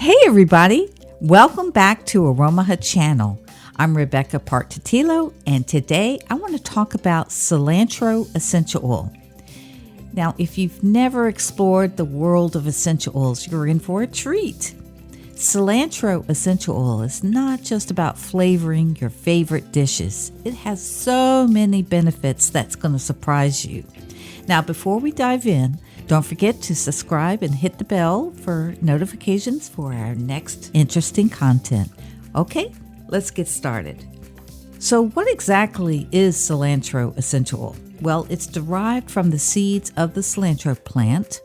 Hey everybody, welcome back to Aroma channel. I'm Rebecca Partitillo, and today I want to talk about cilantro essential oil. Now, if you've never explored the world of essential oils, you're in for a treat. Cilantro essential oil is not just about flavoring your favorite dishes. It has so many benefits that's going to surprise you. Now, before we dive in, don't forget to subscribe and hit the bell for notifications for our next interesting content. Okay, let's get started. So what exactly is cilantro essential oil? Well, it's derived from the seeds of the cilantro plant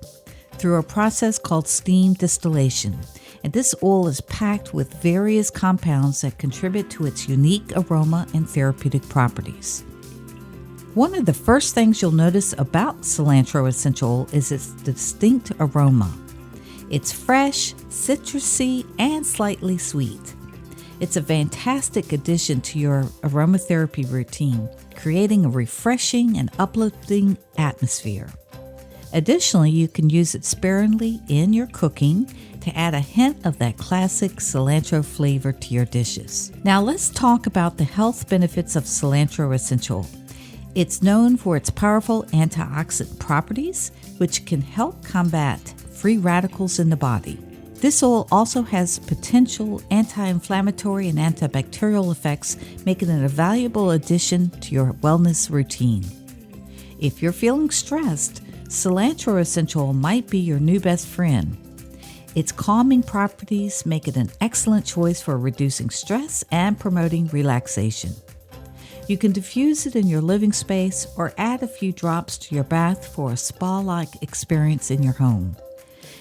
through a process called steam distillation. And this oil is packed with various compounds that contribute to its unique aroma and therapeutic properties. One of the first things you'll notice about cilantro essential oil is its distinct aroma. It's fresh, citrusy, and slightly sweet. It's a fantastic addition to your aromatherapy routine, creating a refreshing and uplifting atmosphere. Additionally, you can use it sparingly in your cooking to add a hint of that classic cilantro flavor to your dishes. Now let's talk about the health benefits of cilantro essential oil. It's known for its powerful antioxidant properties, which can help combat free radicals in the body. This oil also has potential anti-inflammatory and antibacterial effects, making it a valuable addition to your wellness routine. If you're feeling stressed, cilantro essential oil might be your new best friend. Its calming properties make it an excellent choice for reducing stress and promoting relaxation. You can diffuse it in your living space or add a few drops to your bath for a spa-like experience in your home.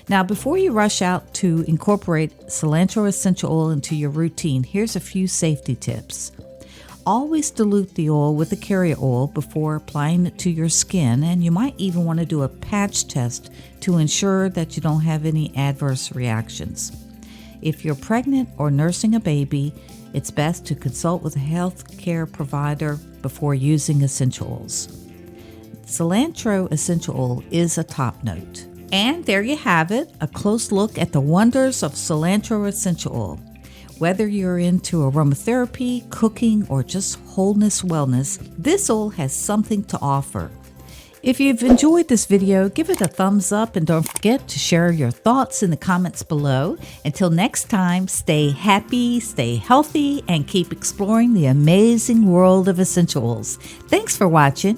Now, before you rush out to incorporate cilantro essential oil into your routine, here's a few safety tips. Always dilute the oil with a carrier oil before applying it to your skin, and you might even want to do a patch test to ensure that you don't have any adverse reactions. If you're pregnant or nursing a baby, it's best to consult with a health care provider before using essential oils. Cilantro essential oil is a top note. And there you have it, a close look at the wonders of cilantro essential oil. Whether you're into aromatherapy, cooking, or just wholeness wellness, this oil has something to offer. If you've enjoyed this video, give it a thumbs up and don't forget to share your thoughts in the comments below. Until next time, stay happy, stay healthy, and keep exploring the amazing world of essential oils. Thanks for watching.